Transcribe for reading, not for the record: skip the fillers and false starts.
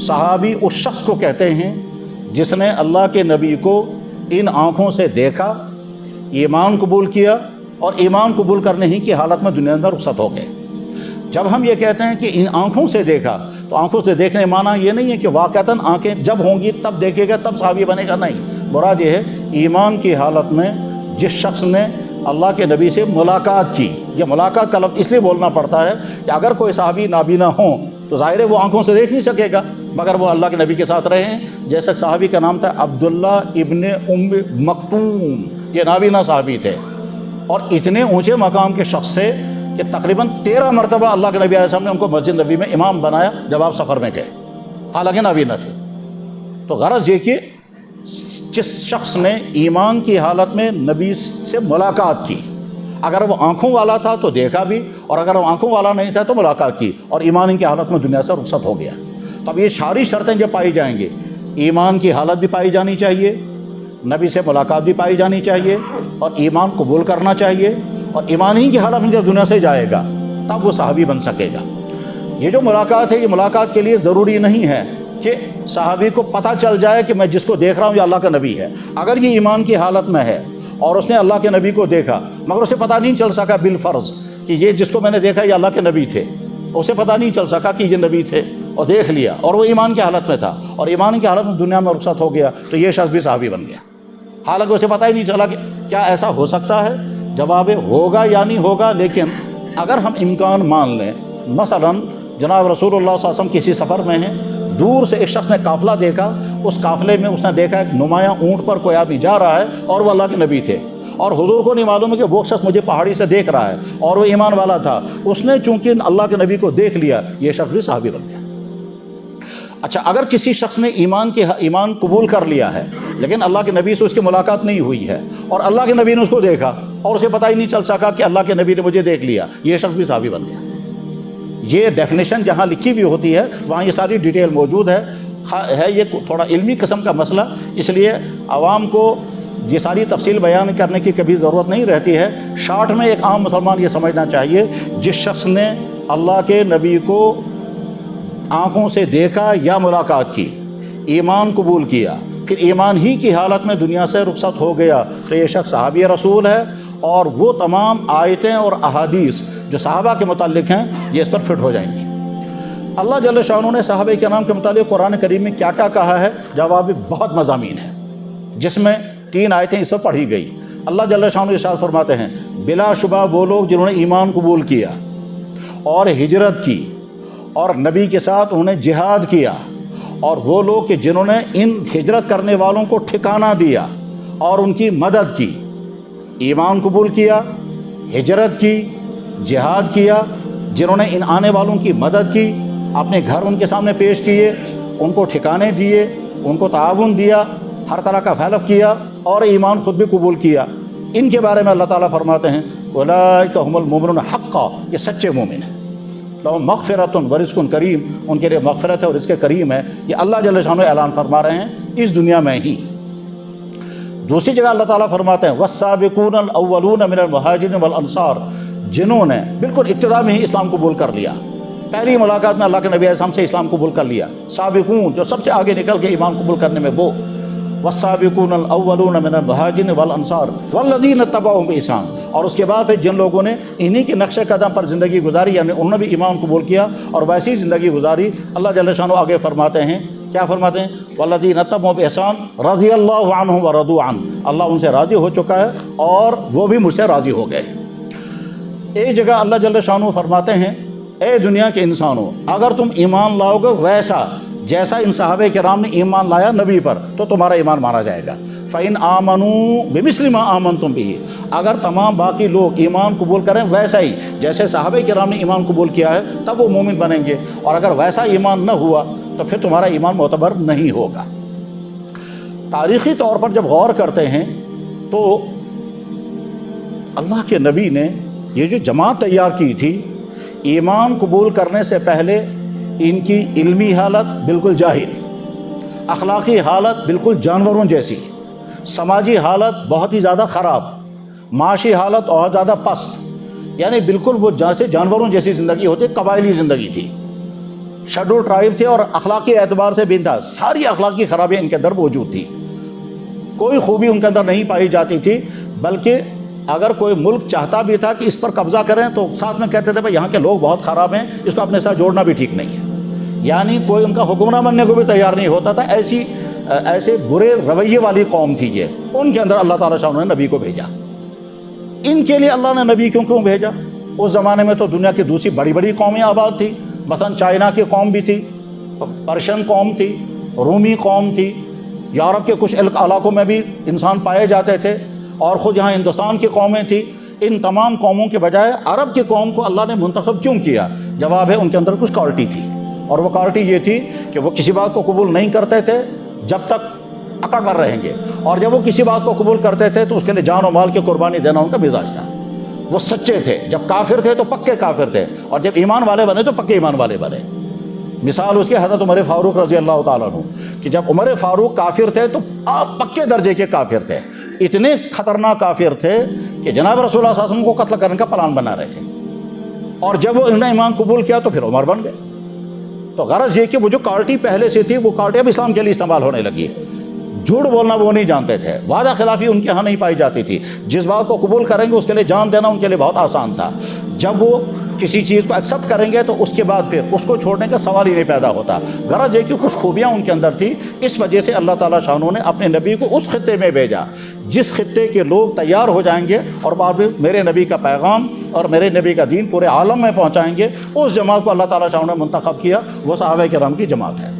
صحابی اس شخص کو کہتے ہیں جس نے اللہ کے نبی کو ان آنکھوں سے دیکھا، ایمان قبول کیا اور ایمان قبول کرنے ہی کی حالت میں دنیا میں رخصت ہو گئے۔ جب ہم یہ کہتے ہیں کہ ان آنکھوں سے دیکھا، تو آنکھوں سے دیکھنے معنی یہ نہیں ہے کہ واقعتاً آنکھیں جب ہوں گی تب دیکھے گا تب صحابی بنے گا، نہیں، مراد یہ ہے ایمان کی حالت میں جس شخص نے اللہ کے نبی سے ملاقات کی۔ یہ ملاقات کا لفظ اس لیے بولنا پڑتا ہے کہ اگر کوئی صحابی نابینا ہوں تو ظاہر ہے وہ آنکھوں سے دیکھ نہیں سکے گا، مگر وہ اللہ کے نبی کے ساتھ رہے ہیں۔ جیسے صحابی کا نام تھا عبداللہ ابن ام مکتوم، یہ نابینا صحابی تھے اور اتنے اونچے مقام کے شخص تھے کہ تقریباً 13 مرتبہ اللہ کے نبی علیہ السلام نے ان کو مسجد نبی میں امام بنایا جب آپ سفر میں گئے، حالانکہ نابینا تھے۔ تو غرض یہ کہ جس شخص نے ایمان کی حالت میں نبی سے ملاقات کی، اگر وہ آنکھوں والا تھا تو دیکھا بھی، اور اگر وہ آنکھوں والا نہیں تھا تو ملاقات کی اور ایمان کی حالت میں دنیا سے رخصت ہو گیا۔ تب یہ ساری شرطیں جو پائی جائیں گی، ایمان کی حالت بھی پائی جانی چاہیے، نبی سے ملاقات بھی پائی جانی چاہیے، اور ایمان قبول کرنا چاہیے، اور ایمان ہی کی حالت میں جب دنیا سے جائے گا تب وہ صحابی بن سکے گا۔ یہ جو ملاقات ہے، یہ ملاقات کے لیے ضروری نہیں ہے کہ صحابی کو پتہ چل جائے کہ میں جس کو دیکھ رہا ہوں یہ اللہ کا نبی ہے۔ اگر یہ ایمان کی حالت میں ہے اور اس نے اللہ کے نبی کو دیکھا مگر اسے پتہ نہیں چل سکا بالفرض کہ یہ جس کو میں نے دیکھا یہ اللہ کے نبی تھے، اسے پتہ نہیں چل سکا کہ یہ نبی تھے اور دیکھ لیا اور وہ ایمان کی حالت میں تھا اور ایمان کی حالت میں دنیا میں رخصت ہو گیا، تو یہ شخص بھی صحابی بن گیا، حالانکہ اسے پتہ ہی نہیں چلا کہ کیا ایسا ہو سکتا ہے۔ جواب ہوگا یا نہیں ہوگا، لیکن اگر ہم امکان مان لیں، مثلا جناب رسول اللہ صلی اللہ علیہ وسلم کسی سفر میں ہیں، دور سے ایک شخص نے قافلہ دیکھا، اس قافلے میں اس نے دیکھا ایک نمایاں اونٹ پر کوئی آدمی جا رہا ہے اور وہ اللہ کے نبی تھے، اور حضور کو نہیں معلوم ہے کہ وہ شخص مجھے پہاڑی سے دیکھ رہا ہے اور وہ ایمان والا تھا، اس نے چونکہ اللہ کے نبی کو دیکھ لیا، یہ شخص بھی صحابی بن گیا۔ اچھا، اگر کسی شخص نے ایمان قبول کر لیا ہے لیکن اللہ کے نبی سے اس کی ملاقات نہیں ہوئی ہے اور اللہ کے نبی نے اس کو دیکھا اور اسے پتہ ہی نہیں چل سکا کہ اللہ کے نبی نے مجھے دیکھ لیا، یہ شخص بھی صحابی بن گیا۔ یہ ڈیفینیشن جہاں لکھی بھی ہوتی ہے وہاں یہ ساری ڈیٹیل موجود ہے یہ تھوڑا علمی قسم کا مسئلہ، اس لیے عوام کو یہ ساری تفصیل بیان کرنے کی کبھی ضرورت نہیں رہتی ہے۔ شارٹ میں ایک عام مسلمان یہ سمجھنا چاہیے، جس شخص نے اللہ کے نبی کو آنکھوں سے دیکھا یا ملاقات کی، ایمان قبول کیا، پھر ایمان ہی کی حالت میں دنیا سے رخصت ہو گیا، تو یہ شخص صحابی رسول ہے، اور وہ تمام آیتیں اور احادیث جو صحابہ کے متعلق ہیں یہ اس پر فٹ ہو جائیں گی۔ اللہ جل شانہ نے صحابہ کرام کے متعلق قرآن کریم میں کیا کیا کہا ہے؟ جواب بہت مضامین ہے، جس میں 3 آیتیں اس پر پڑھی گئی۔ اللہ جل شانہ ارشاد فرماتے ہیں، بلا شبہ وہ لوگ جنہوں نے ایمان قبول کیا اور ہجرت کی اور نبی کے ساتھ انہوں نے جہاد کیا، اور وہ لوگ کہ جنہوں نے ان ہجرت کرنے والوں کو ٹھکانہ دیا اور ان کی مدد کی، ایمان قبول کیا، ہجرت کی، جہاد کیا، جنہوں نے ان آنے والوں کی مدد کی، اپنے گھر ان کے سامنے پیش کیے، ان کو ٹھکانے دیے، ان کو تعاون دیا، ہر طرح کا ہیلپ کیا، اور ایمان خود بھی قبول کیا، ان کے بارے میں اللہ تعالیٰ فرماتے ہیں اولئک هم المؤمنون حقا، یہ سچے مومن ہیں، لہم مغفرۃ ورزق کریم، ان کے لیے مغفرت ہے اور رزق کریم ہے، یہ اللہ جل شانہ اعلان فرما رہے ہیں اس دنیا میں ہی۔ دوسری جگہ اللہ تعالیٰ فرماتے ہیں والسابقون الاولون من المہاجرین والانصار، جنہوں نے بالکل ابتدا میں ہی اسلام قبول کر لیا، پہلی ملاقات میں اللہ کے نبی علیہ السلام سے اسلام قبول کر لیا، سابقون جو سب سے آگے نکل کے ایمان قبول کرنے میں وہ، والسابقون الاولون من المہاجرین والانصار والذین اتبعوہم بإحسان، اور اس کے بعد پھر جن لوگوں نے انہی کے نقش قدم پر زندگی گزاری، یعنی انہوں نے بھی ایمان قبول کیا اور ویسی زندگی گزاری، اللہ جل شانہ آگے فرماتے ہیں، کیا فرماتے ہیں؟ والذین اتبعوا بإحسان رضی اللہ عنہم ورضوا عنہ، اللہ ان سے راضی ہو چکا ہے اور وہ بھی مجھ سے راضی ہو گئے۔ ایک جگہ اللہ جل شانہ فرماتے ہیں، اے دنیا کے انسانوں، اگر تم ایمان لاؤ گے ویسا جیسا ان صحابہ کرام نے ایمان لایا نبی پر تو تمہارا ایمان مانا جائے گا۔ فَإِنْ آمَنُوا بِمِثْلِ مَا آمَنْتُمْ بِهِ، اگر تمام باقی لوگ ایمان قبول کریں ویسا ہی جیسے صحابہ کرام نے ایمان قبول کیا ہے تب وہ مومن بنیں گے، اور اگر ویسا ایمان نہ ہوا تو پھر تمہارا ایمان معتبر نہیں ہوگا۔ تاریخی طور پر جب غور کرتے ہیں تو اللہ کے نبی نے یہ جو جماعت تیار کی تھی، ایمان قبول کرنے سے پہلے ان کی علمی حالت بالکل جاہل، اخلاقی حالت بالکل جانوروں جیسی، سماجی حالت بہت ہی زیادہ خراب، معاشی حالت اور زیادہ پست، یعنی بالکل وہ جیسے جانوروں جیسی زندگی ہوتی، قبائلی زندگی تھی۔ شیڈول ٹرائب تھے اور اخلاقی اعتبار سے بھی تھا، ساری اخلاقی خرابیاں ان کے اندر موجود تھی، کوئی خوبی ان کے اندر نہیں پائی جاتی تھی، بلکہ اگر کوئی ملک چاہتا بھی تھا کہ اس پر قبضہ کریں تو ساتھ میں کہتے تھے بھائی یہاں کے لوگ بہت خراب ہیں، اس کو اپنے ساتھ جوڑنا بھی ٹھیک نہیں ہے، یعنی کوئی ان کا حکمراں بننے کو بھی تیار نہیں ہوتا تھا۔ ایسے برے رویے والی قوم تھی یہ، ان کے اندر اللہ تعالیٰ نے نبی کو بھیجا۔ ان کے لیے اللہ نے نبی کیوں بھیجا؟ اس زمانے میں تو دنیا کی دوسری بڑی بڑی قومیں آباد تھی، مثلا چائنا کی قوم بھی تھی، پرشین قوم تھی، رومی قوم تھی، یورپ کے کچھ علاقوں میں بھی انسان پائے جاتے تھے، اور خود یہاں ہندوستان کی قومیں تھیں۔ ان تمام قوموں کے بجائے عرب کی قوم کو اللہ نے منتخب کیوں کیا؟ جواب ہے ان کے اندر کچھ کوالٹی تھی، اور وہ کوالٹی یہ تھی کہ وہ کسی بات کو قبول نہیں کرتے تھے جب تک اکڑ پر رہیں گے، اور جب وہ کسی بات کو قبول کرتے تھے تو اس کے لیے جان و مال کی قربانی دینا ان کا مزاج تھا۔ وہ سچے تھے، جب کافر تھے تو پکے کافر تھے، اور جب ایمان والے بنے تو پکے ایمان والے بنے۔ مثال اس کی حضرت عمر فاروق رضی اللہ تعالیٰ عنہ، کہ جب عمر فاروق کافر تھے تو آپ پکے درجے کے کافر تھے، اتنے خطرناک کافر تھے کہ جناب رسول اللہ صلی اللہ علیہ وسلم کو قتل کرنے کا پلان بنا رہے تھے، اور جب وہ انہوں نے ایمان قبول کیا تو پھر عمر بن گئے۔ تو غرض یہ کہ وہ جو کوالٹی پہلے سے تھی وہ کوالٹی اب اسلام کے لیے استعمال ہونے لگی۔ جھوٹ بولنا وہ نہیں جانتے تھے، وعدہ خلافی ان کے ہاں نہیں پائی جاتی تھی، جس بات کو قبول کریں گے اس کے لیے جان دینا ان کے لیے بہت آسان تھا۔ جب وہ کسی چیز کو ایکسیپٹ کریں گے تو اس کے بعد پھر اس کو چھوڑنے کا سوال ہی نہیں پیدا ہوتا۔ غرض یہ کہ کچھ خوبیاں ان کے اندر تھی، اس وجہ سے اللہ تعالیٰ شانہ نے اپنے نبی کو اس خطے میں بھیجا جس خطے کے لوگ تیار ہو جائیں گے اور بعد میں میرے نبی کا پیغام اور میرے نبی کا دین پورے عالم میں پہنچائیں گے۔ اس جماعت کو اللہ تعالیٰ شانہ نے منتخب کیا، وہ صحابہ کرام کی جماعت ہے۔